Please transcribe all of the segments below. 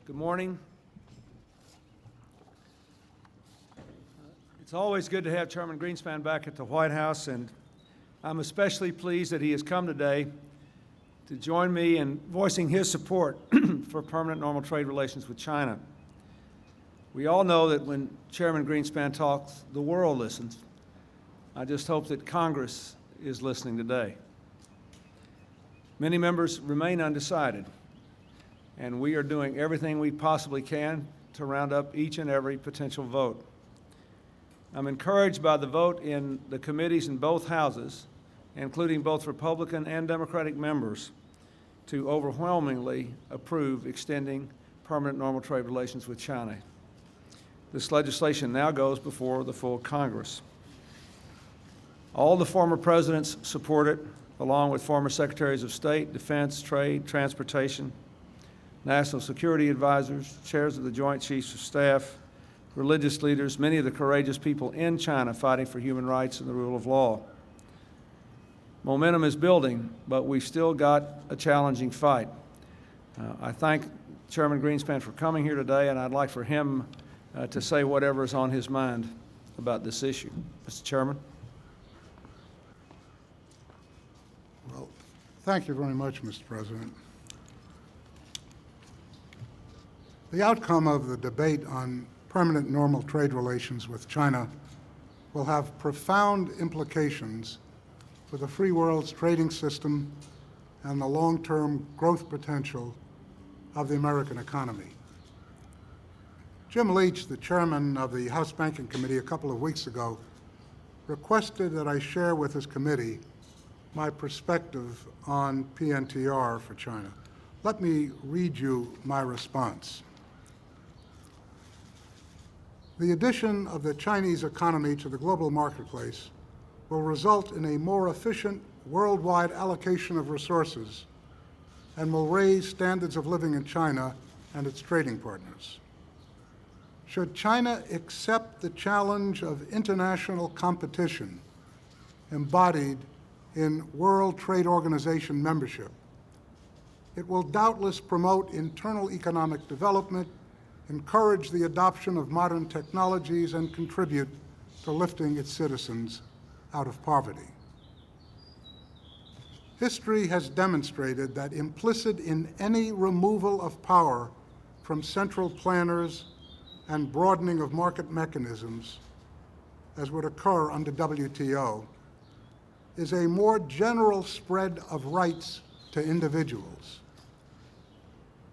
Good morning. It's always good to have Chairman Greenspan back at the White House, and I'm especially pleased that he has come today to join me in voicing his support for permanent normal trade relations with China. We all know that when Chairman Greenspan talks, the world listens. I just hope that Congress is listening today. Many members remain undecided, and we are doing everything we possibly can to round up each and every potential vote. I'm encouraged by the vote in the committees in both houses, including both Republican and Democratic members, to overwhelmingly approve extending permanent normal trade relations with China. This legislation now goes before the full Congress. All the former presidents support it, along with former secretaries of state, defense, trade, transportation, national security advisors, chairs of the Joint Chiefs of Staff, religious leaders, many of the courageous people in China fighting for human rights and the rule of law. Momentum is building, but we've still got a challenging fight. I thank Chairman Greenspan for coming here today, and I'd like for him to say whatever is on his mind about this issue. Mr. Chairman. Well, thank you very much, Mr. President. The outcome of the debate on permanent normal trade relations with China will have profound implications for the free world's trading system and the long-term growth potential of the American economy. Jim Leach, the chairman of the House Banking Committee a couple of weeks ago, requested that I share with his committee my perspective on PNTR for China. Let me read you my response. The addition of the Chinese economy to the global marketplace will result in a more efficient worldwide allocation of resources and will raise standards of living in China and its trading partners. Should China accept the challenge of international competition embodied in World Trade Organization membership, it will doubtless promote internal economic development, encourage the adoption of modern technologies, and contribute to lifting its citizens out of poverty. History has demonstrated that implicit in any removal of power from central planners and broadening of market mechanisms, as would occur under WTO, is a more general spread of rights to individuals.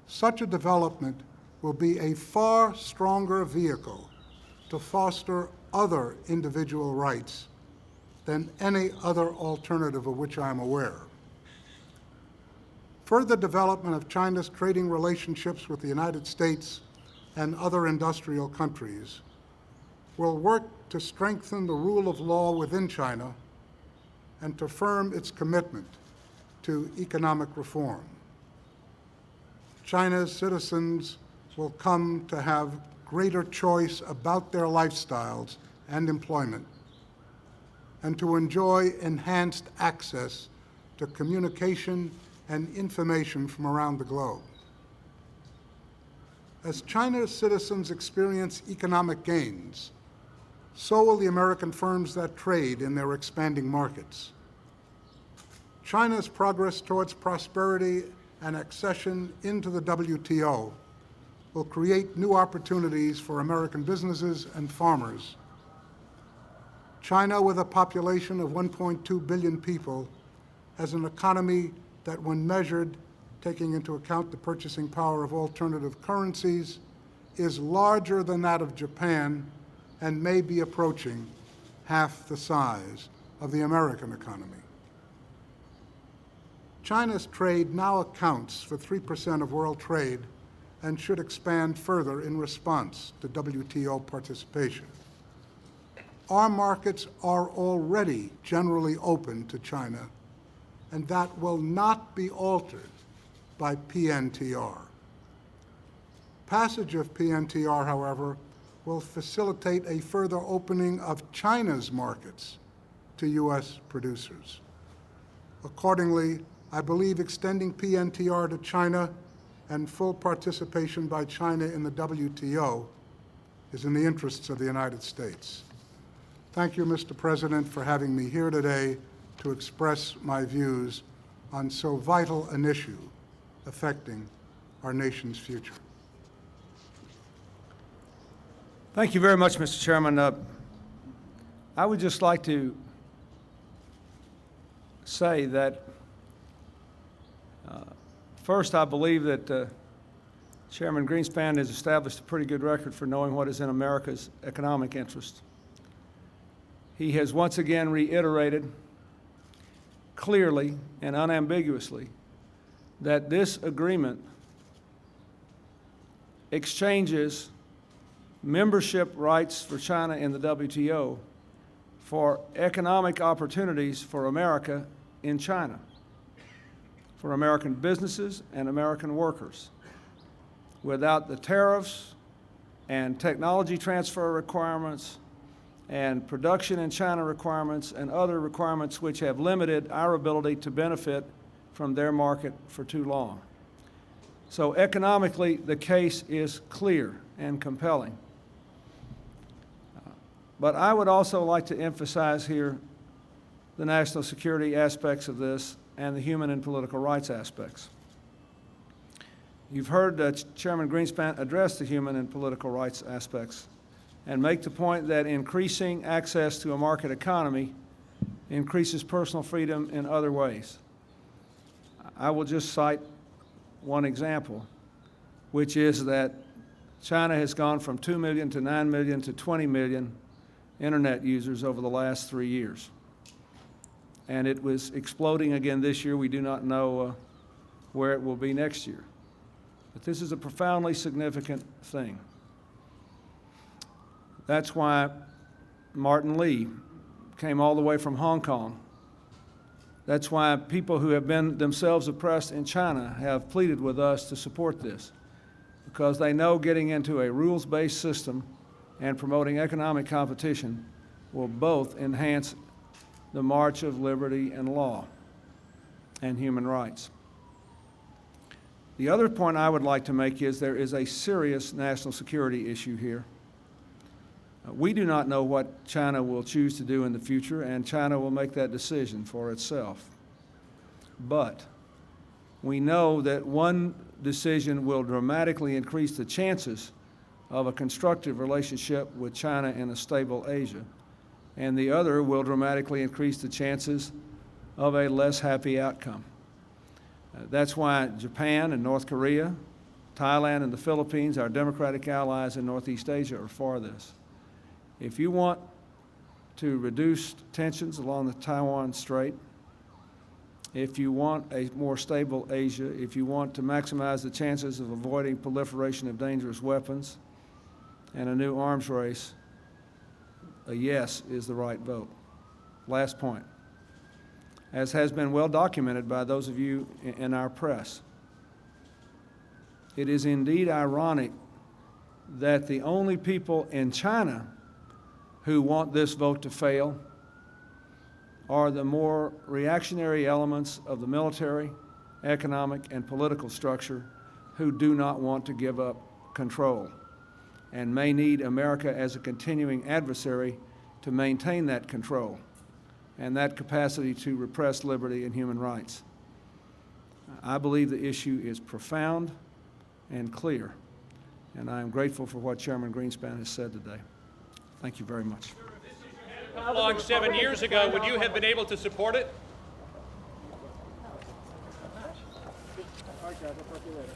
Such a development will be a far stronger vehicle to foster other individual rights than any other alternative of which I am aware. Further development of China's trading relationships with the United States and other industrial countries will work to strengthen the rule of law within China and to firm its commitment to economic reform. China's citizens will come to have greater choice about their lifestyles and employment, and to enjoy enhanced access to communication and information from around the globe. As China's citizens experience economic gains, so will the American firms that trade in their expanding markets. China's progress towards prosperity and accession into the WTO will create new opportunities for American businesses and farmers. China, with a population of 1.2 billion people, has an economy that, when measured, taking into account the purchasing power of alternative currencies, is larger than that of Japan and may be approaching half the size of the American economy. China's trade now accounts for 3% of world trade and should expand further in response to WTO participation. Our markets are already generally open to China, and that will not be altered by PNTR. Passage of PNTR, however, will facilitate a further opening of China's markets to U.S. producers. Accordingly, I believe extending PNTR to China and full participation by China in the WTO is in the interests of the United States. Thank you, Mr. President, for having me here today to express my views on so vital an issue affecting our nation's future. Thank you very much, Mr. Chairman. I would just like to say that first, I believe that Chairman Greenspan has established a pretty good record for knowing what is in America's economic interest. He has once again reiterated clearly and unambiguously that this agreement exchanges membership rights for China in the WTO for economic opportunities for America in China, for American businesses and American workers, without the tariffs and technology transfer requirements and production in China requirements and other requirements which have limited our ability to benefit from their market for too long. So economically, the case is clear and compelling. But I would also like to emphasize here the national security aspects of this and the human and political rights aspects. You've heard Chairman Greenspan address the human and political rights aspects and make the point that increasing access to a market economy increases personal freedom in other ways. I will just cite one example, which is that China has gone from 2 million to 9 million to 20 million internet users over the last 3 years. And it was exploding again this year. We do not know where it will be next year. But this is a profoundly significant thing. That's why Martin Lee came all the way from Hong Kong. That's why people who have been themselves oppressed in China have pleaded with us to support this, because they know getting into a rules-based system and promoting economic competition will both enhance the march of liberty and law and human rights. The other point I would like to make is there is a serious national security issue here. We do not know what China will choose to do in the future, and China will make that decision for itself. But we know that one decision will dramatically increase the chances of a constructive relationship with China and a stable Asia, and the other will dramatically increase the chances of a less happy outcome. That's why Japan and North Korea, Thailand and the Philippines, our democratic allies in Northeast Asia, are for this. If you want to reduce tensions along the Taiwan Strait, if you want a more stable Asia, if you want to maximize the chances of avoiding proliferation of dangerous weapons and a new arms race, a yes is the right vote. Last point. As has been well documented by those of you in our press, it is indeed ironic that the only people in China who want this vote to fail are the more reactionary elements of the military, economic, and political structure who do not want to give up control and may need America as a continuing adversary to maintain that control and that capacity to repress liberty and human rights. I believe the issue is profound and clear, and I am grateful for what Chairman Greenspan has said today. Thank you very much. Along 7 years ago, would you have been able to support it? All right, guys, I'll talk to you later.